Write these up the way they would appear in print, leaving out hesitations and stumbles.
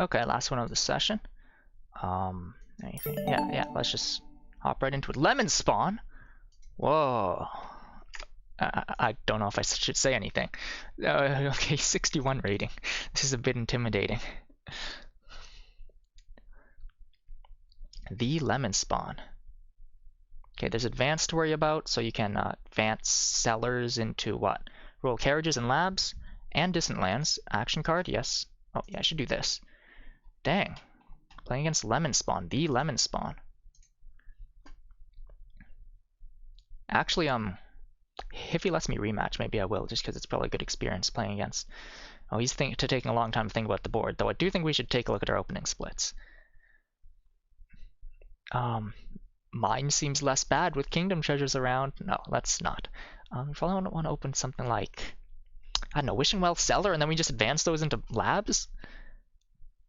Okay, last one of the session. Anything? Yeah, let's just hop right into it. Lemonspawn! Whoa. I don't know if I should say anything. Okay, 61 rating. This is a bit intimidating. The Lemonspawn. Okay, there's advance to worry about, so you can advance sellers into what? Royal carriages and labs, and distant lands. Action card, yes. Oh, yeah, I should do this. Dang. Playing against Lemonspawn, the Lemonspawn. Actually, if he lets me rematch, maybe I will, just because it's probably a good experience playing against. Oh, he's taking a long time to think about the board, though I do think we should take a look at our opening splits. Mine seems less bad with Kingdom Treasures around. No, let's not. We probably want to open something like, I don't know, Wishing Well Cellar, and then we just advance those into labs?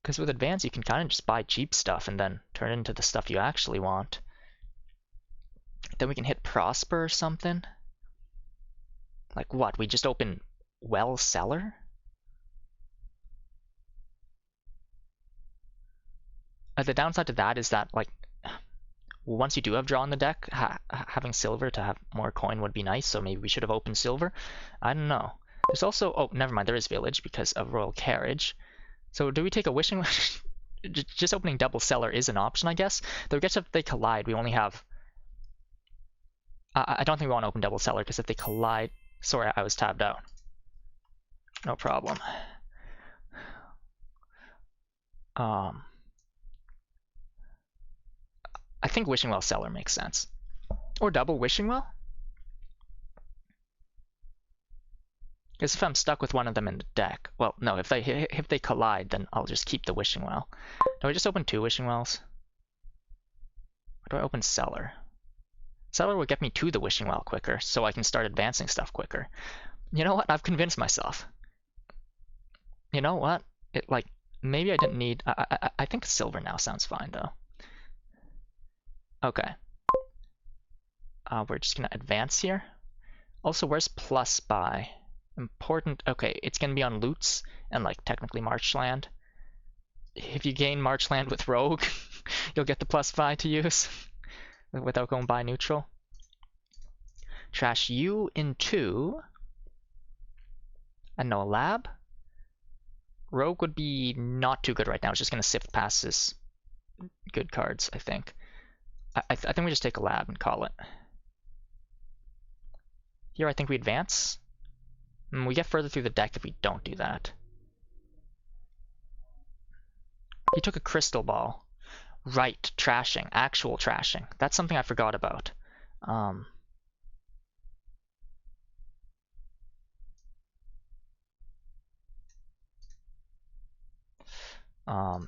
Because with advance, you can kind of just buy cheap stuff and then turn it into the stuff you actually want. Then we can hit Prosper or something. Like what? We just open Well Cellar? The downside to that is that, like, once you do have draw in the deck, having silver to have more coin would be nice, so maybe we should have opened silver. I don't know. There's also, oh, never mind, there is village because of royal carriage. So do we take a wishing? Just opening double cellar is an option, I guess. Though I guess if they collide, we only have... I don't think we want to open double cellar, because if they collide... Sorry, I was tabbed out. No problem. I think Wishing Well Cellar makes sense. Or double Wishing Well? Because if I'm stuck with one of them in the deck, well, no, if they collide, then I'll just keep the Wishing Well. Do I just open 2 Wishing Wells? Or do I open Cellar? Cellar will get me to the Wishing Well quicker, so I can start advancing stuff quicker. You know what? I've convinced myself. You know what? Maybe I didn't need... I think silver now sounds fine, though. Okay. We're just going to advance here. Also, where's plus buy? Important. Okay, it's going to be on loots and, like, technically marchland. If you gain marchland with rogue, you'll get the plus buy to use without going buy neutral. Trash you into... I know, a lab? Rogue would be not too good right now. It's just going to sift past his good cards, I think. I think we just take a lab and call it. Here I think we advance. We get further through the deck if we don't do that. He took a crystal ball. Right, trashing. Actual trashing. That's something I forgot about.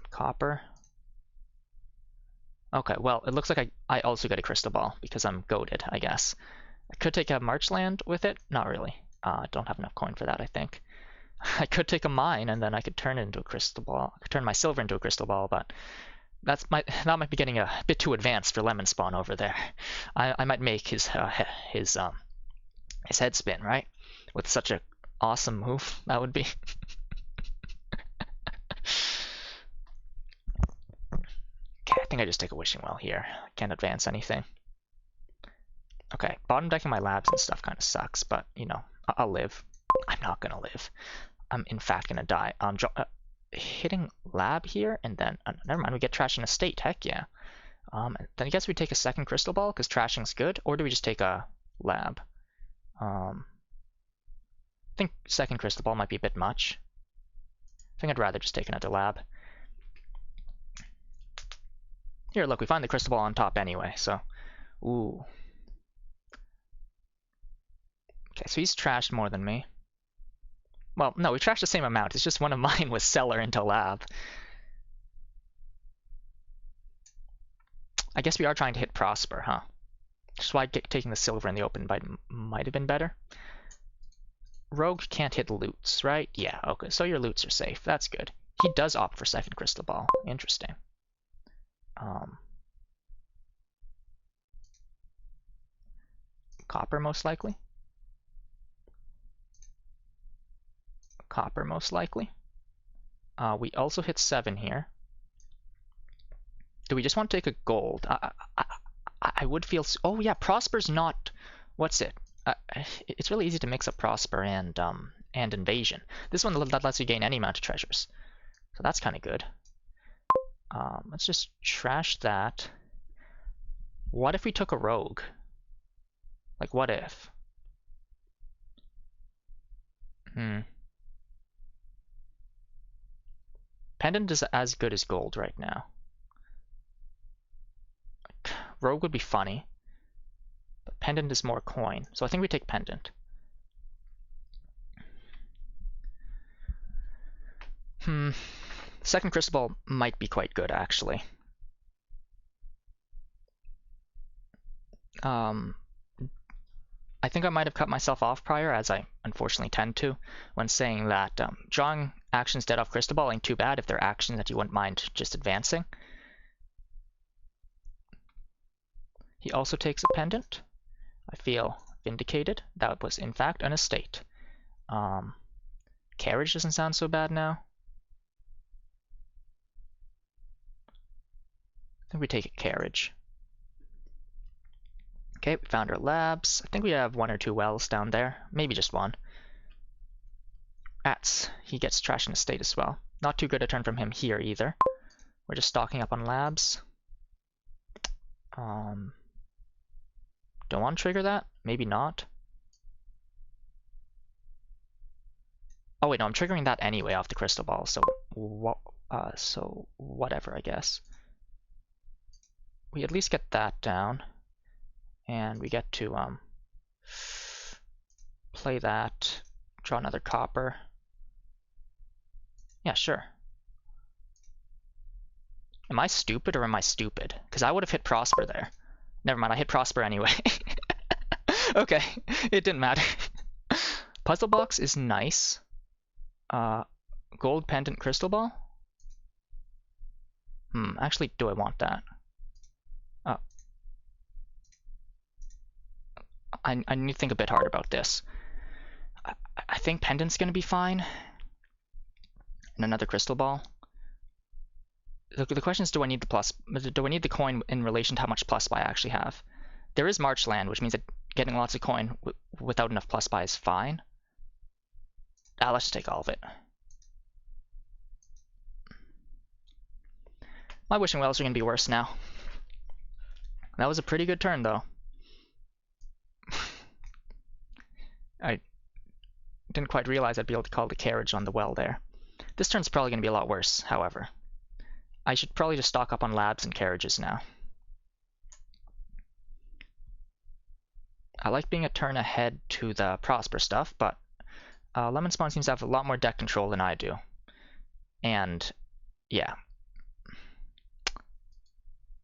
Copper. Okay, well, it looks like I also get a crystal ball because I'm goated, I guess. I could take a marchland with it. Not really. I don't have enough coin for that, I think. I could take a mine and then I could turn it into a crystal ball. I could turn my silver into a crystal ball, but that might be getting a bit too advanced for Lemonspawn over there. I might make his head spin, right? With such a awesome move, that would be. Okay, I think I just take a wishing well here. I can't advance anything. Okay, bottom decking my labs and stuff kind of sucks, but you know, I'll live. I'm not gonna live. I'm in fact gonna die. Hitting lab here, and then never mind. We get trash in a state. Heck yeah. Then I guess we take a second crystal ball because trashing's good, or do we just take a lab? I think second crystal ball might be a bit much. I think I'd rather just take another lab. Here, look, we find the crystal ball on top anyway, so... Ooh. Okay, so he's trashed more than me. Well, no, we trashed the same amount. It's just one of mine was cellar into lab. I guess we are trying to hit Prosper, huh? Just why taking the silver in the open might have been better. Rogue can't hit loots, right? Yeah, okay, so your loots are safe. That's good. He does opt for second crystal ball. Interesting. Copper, most likely. Copper, most likely. We also hit 7 here. Do we just want to take a gold? I would feel... Oh yeah, Prosper's not... What's it? It's really easy to mix up Prosper and Invasion. This one that lets you gain any amount of treasures. So that's kind of good. Let's just trash that. What if we took a rogue? Like, what if? Pendant is as good as gold right now. Rogue would be funny. But Pendant is more coin. So I think we take Pendant. Second Crystal Ball might be quite good, actually. I think I might have cut myself off prior, as I unfortunately tend to, when saying that drawing actions dead off Crystal Ball ain't too bad if they're actions that you wouldn't mind just advancing. He also takes a pendant. I feel vindicated. That was in fact an estate. Carriage doesn't sound so bad now. I think we take a carriage. Okay, we found our labs. I think we have 1 or 2 wells down there. Maybe just 1. Rats. He gets trash in the state as well. Not too good a turn from him here either. We're just stocking up on labs. Don't want to trigger that? Maybe not. Oh wait, no, I'm triggering that anyway off the crystal ball, so whatever, I guess. We at least get that down. And we get to play that, draw another copper. Yeah, sure. Am I stupid or am I stupid? Because I would have hit Prosper there. Never mind, I hit Prosper anyway. Okay, it didn't matter. Puzzle box is nice. Gold pendant crystal ball? Actually, do I want that? I need to think a bit hard about this. I think pendant's gonna be fine. And another crystal ball. The question is, do I need the coin in relation to how much plus buy I actually have? There is Marchland, which means that getting lots of coin without enough plus buy is fine. Let's just take all of it. My wishing wells are gonna be worse now. That was a pretty good turn, though. I didn't quite realize I'd be able to call the carriage on the well there. This turn's probably going to be a lot worse, however. I should probably just stock up on labs and carriages now. I like being a turn ahead to the Prosper stuff, but Lemonspawn seems to have a lot more deck control than I do. And, yeah.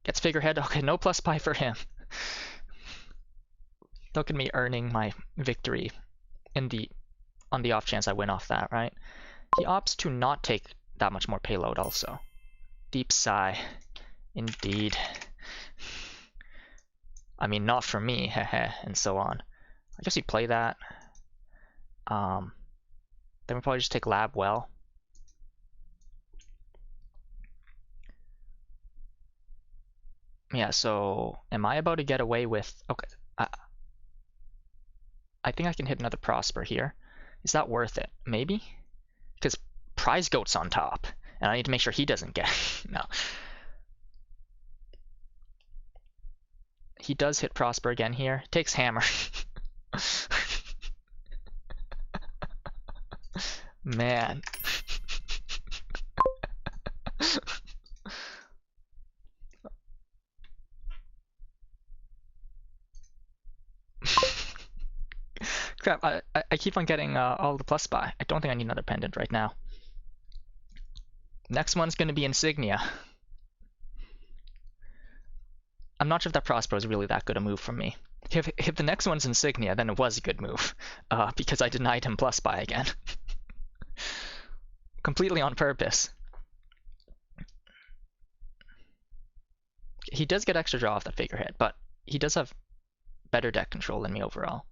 Gets figurehead. Okay, no plus buy for him. Look at me earning my victory on the off chance I win off that, right? He opts to not take that much more payload also. Deep sigh. Indeed. I mean, not for me, heh, and so on. I guess you play that. Then we'll probably just take lab well. Yeah, so am I about to get away with... Okay, I think I can hit another Prosper here. Is that worth it? Maybe? Because Prize Goat's on top, and I need to make sure he doesn't get... No. He does hit Prosper again here. Takes Hammer. Man. Crap, I keep on getting all the plus buy. I don't think I need another pendant right now. Next one's going to be Insignia. I'm not sure if that Prosper is really that good a move from me. If the next one's Insignia, then it was a good move. Because I denied him plus buy again. Completely on purpose. He does get extra draw off the figurehead, but he does have better deck control than me overall.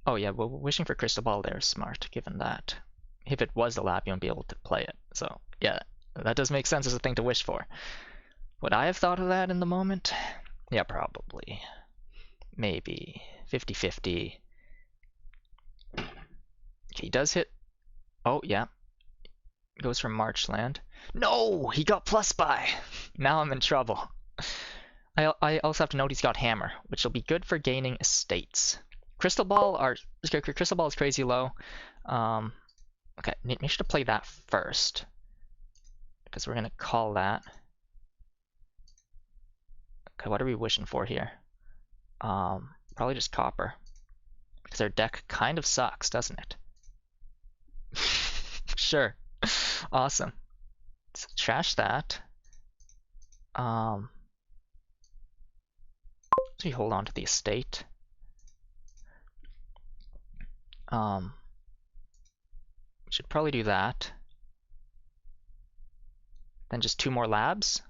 Oh yeah, well, wishing for Crystal Ball there is smart, given that if it was the lab, you wouldn't be able to play it. So yeah, that does make sense as a thing to wish for. Would I have thought of that in the moment? Yeah, probably. Maybe 50-50. Okay, he does hit. Oh yeah, goes for Marchland. No, he got plus by. Now I'm in trouble. I also have to note he's got Hammer, which will be good for gaining estates. Crystal Ball is crazy low. Okay, make sure to play that first, because we're gonna call that. Okay, what are we wishing for here? Probably just copper, because our deck kind of sucks, doesn't it? Sure. Awesome. Let's trash that. So we hold on to the estate. We should probably do that. Then just 2 more labs.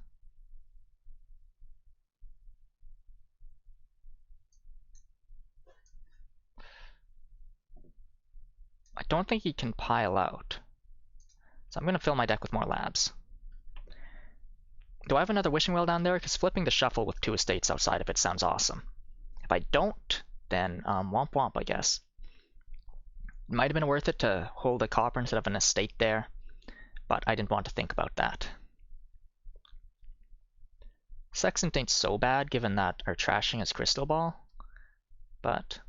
I don't think he can pile out. So I'm going to fill my deck with more labs. Do I have another Wishing Well down there? Because flipping the shuffle with 2 estates outside of it sounds awesome. If I don't, then womp womp, I guess. It might have been worth it to hold a copper instead of an estate there, but I didn't want to think about that. Sextant ain't so bad given that our trashing is Crystal Ball, but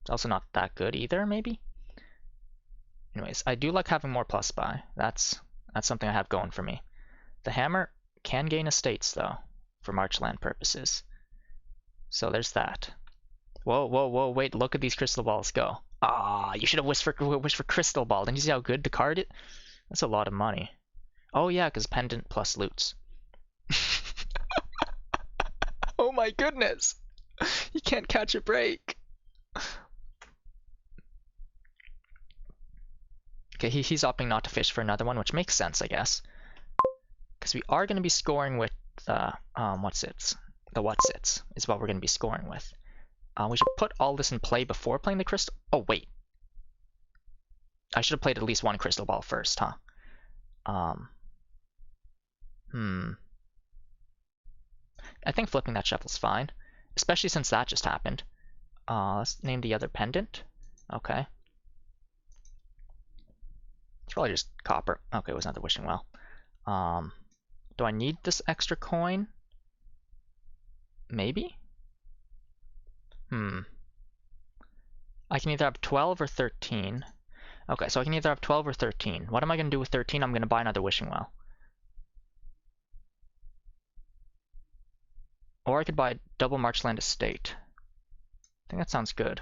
it's also not that good either, maybe? Anyways, I do like having more plus buy. That's something I have going for me. The Hammer can gain estates, though, for Marchland purposes. So there's that. Whoa, whoa, whoa, wait, look at these Crystal Balls go. Ah, you should have wished for Crystal Ball. Didn't you see how good the card is? That's a lot of money. Oh yeah, because Pendant plus Loots. Oh my goodness! You can't catch a break. Okay, he's opting not to fish for another one, which makes sense, I guess. Because we are going to be scoring with the what's-its. The what's-its is what we're going to be scoring with. We should put all this in play before playing the crystal. Oh, wait. I should have played at least 1 Crystal Ball first, huh? I think flipping that shuffle's fine, especially since that just happened. Let's name the other pendant. Okay. It's probably just copper. Okay, it was not the Wishing Well. Do I need this extra coin? Maybe? I can either have 12 or 13. Okay, so I can either have 12 or 13. What am I going to do with 13? I'm going to buy another Wishing Well. Or I could buy a double Marchland Estate. I think that sounds good.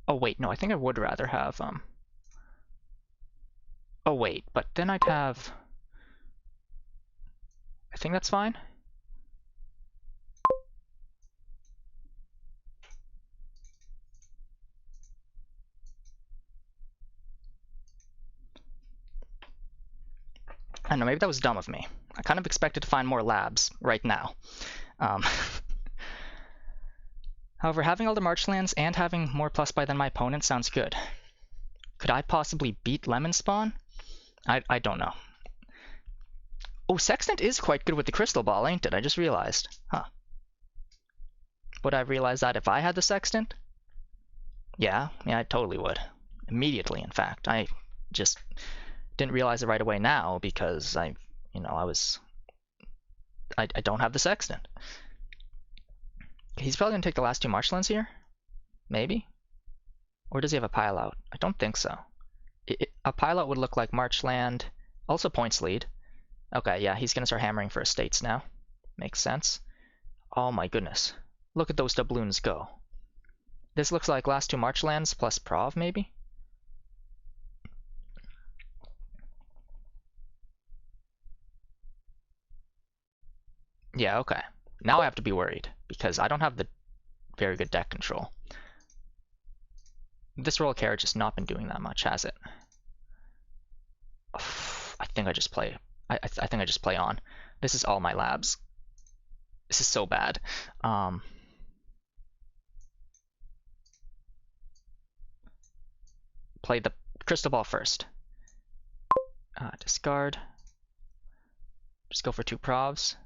Oh wait, no, I think I would rather have, Oh wait, but then I'd have... I think that's fine. I don't know, maybe that was dumb of me. I kind of expected to find more labs right now. However, having all the Marchlands and having more plus buy than my opponent sounds good. Could I possibly beat Lemonspawn? I don't know. Oh, Sextant is quite good with the Crystal Ball, ain't it? I just realized. Huh. Would I realize that if I had the Sextant? Yeah, I totally would. Immediately, in fact. I just didn't realize it right away now because I don't have the Sextant. He's probably going to take the last 2 Marchlands here? Maybe? Or does he have a pile out? I don't think so. A pile out would look like Marchland, also points lead. Okay, yeah, he's going to start hammering for estates now. Makes sense. Oh my goodness. Look at those doubloons go. This looks like last 2 Marchlands plus Prov, maybe? Yeah, okay. Now I have to be worried, because I don't have the very good deck control. This roll of carriage has not been doing that much, has it? I think I just play. I think I just play on. This is all my labs. This is so bad. play the crystal ball first. Discard. Just go for 2 provs.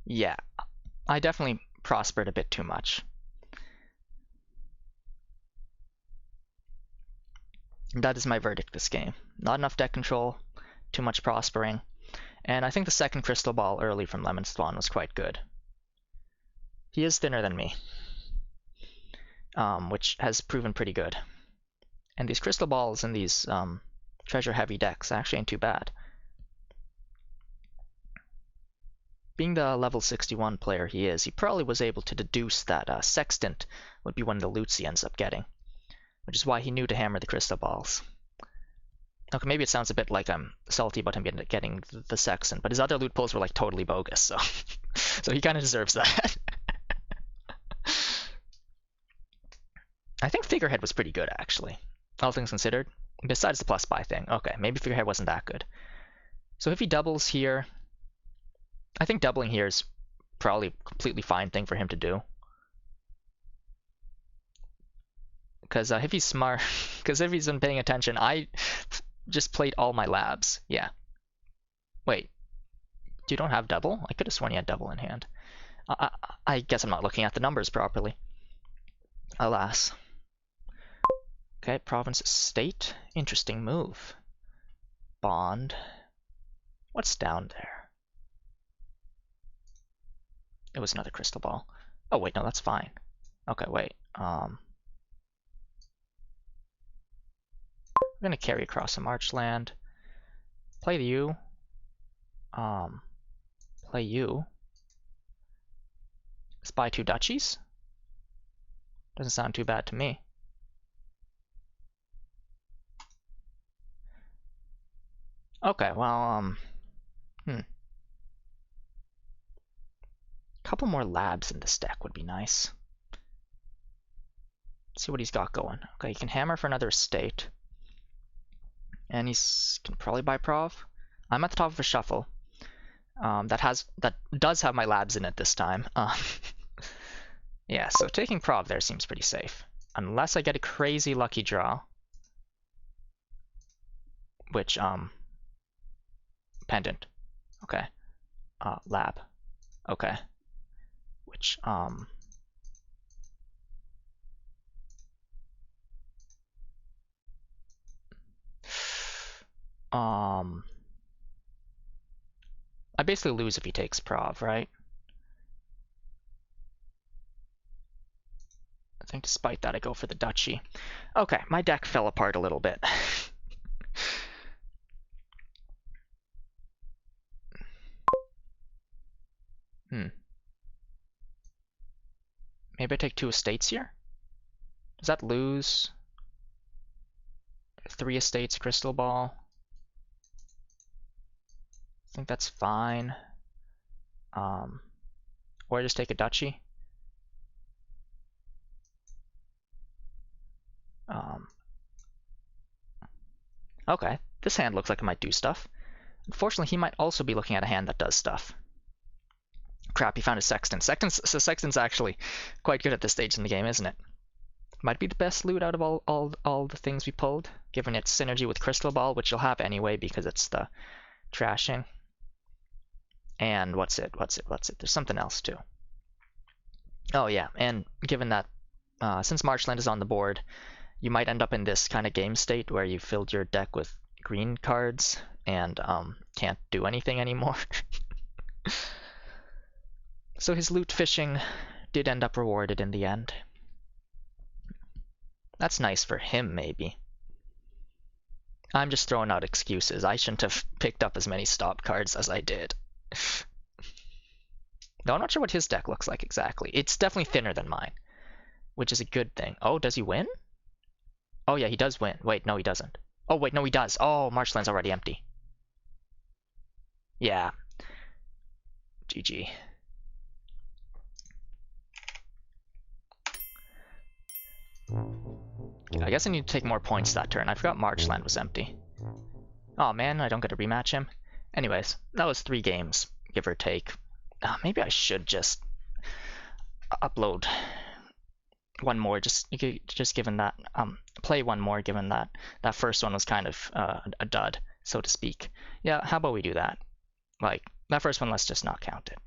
Yeah, I definitely prospered a bit too much. That is my verdict this game. Not enough deck control, too much prospering, and I think the second crystal ball early from Lemonspawn was quite good. He is thinner than me, which has proven pretty good. And these crystal balls in these treasure-heavy decks actually ain't too bad. Being the level 61 player he is, he probably was able to deduce that Sextant would be one of the loots he ends up getting, which is why he knew to hammer the crystal balls. Okay, maybe it sounds a bit like I'm salty about him getting the Sextant, but his other loot pulls were like totally bogus, so so he kind of deserves that. I think Figurehead was pretty good, actually, all things considered. Besides the plus buy thing. Okay, maybe Figurehead wasn't that good. So if he doubles here, I think doubling here is probably a completely fine thing for him to do. Because if he's smart, because if he's been paying attention, I just played all my labs. Yeah. Wait, you don't have double? I could have sworn you had double in hand. I guess I'm not looking at the numbers properly. Alas. Okay, province state. Interesting move. Bond. What's down there? It was another crystal ball. Oh wait, no, that's fine. Okay, wait. I'm gonna carry across a marchland. Play the U. Play U. Spy 2 duchies? Doesn't sound too bad to me. Okay, well, couple more labs in this deck would be nice. Let's see what he's got going. Okay, he can hammer for another estate. And he can probably buy prov. I'm at the top of a shuffle. That does have my labs in it this time. Yeah, so taking prov there seems pretty safe. Unless I get a crazy lucky draw. Which, pendant. Okay. Lab. Okay. Which, I basically lose if he takes prov, right? I think despite that, I go for the duchy. Okay, my deck fell apart a little bit. Maybe I take 2 estates here? Does that lose? 3 estates, crystal ball. I think that's fine. Or I just take a duchy. Okay, this hand looks like it might do stuff. Unfortunately, he might also be looking at a hand that does stuff. Crap, he found a Sextant. Sextant's actually quite good at this stage in the game, isn't it? Might be the best loot out of all the things we pulled, given its synergy with Crystal Ball, which you'll have anyway because it's the trashing. And what's it? There's something else too. Oh yeah, and given that since Marchland is on the board, you might end up in this kind of game state where you filled your deck with green cards and can't do anything anymore. So his loot fishing did end up rewarded in the end. That's nice for him, maybe. I'm just throwing out excuses. I shouldn't have picked up as many stop cards as I did. Though I'm not sure what his deck looks like exactly. It's definitely thinner than mine, which is a good thing. Oh, does he win? Oh yeah, he does win. Wait, no he doesn't. Oh wait, no he does. Oh, Marchland's already empty. Yeah. GG. I guess I need to take more points that turn. I forgot Marchland was empty. Oh man, I don't get to rematch him. Anyways, that was 3 games, give or take. Maybe I should just upload one more, just given that play one more, given that that first one was kind of a dud, so to speak. Yeah, how about we do that? Like that first one, let's just not count it.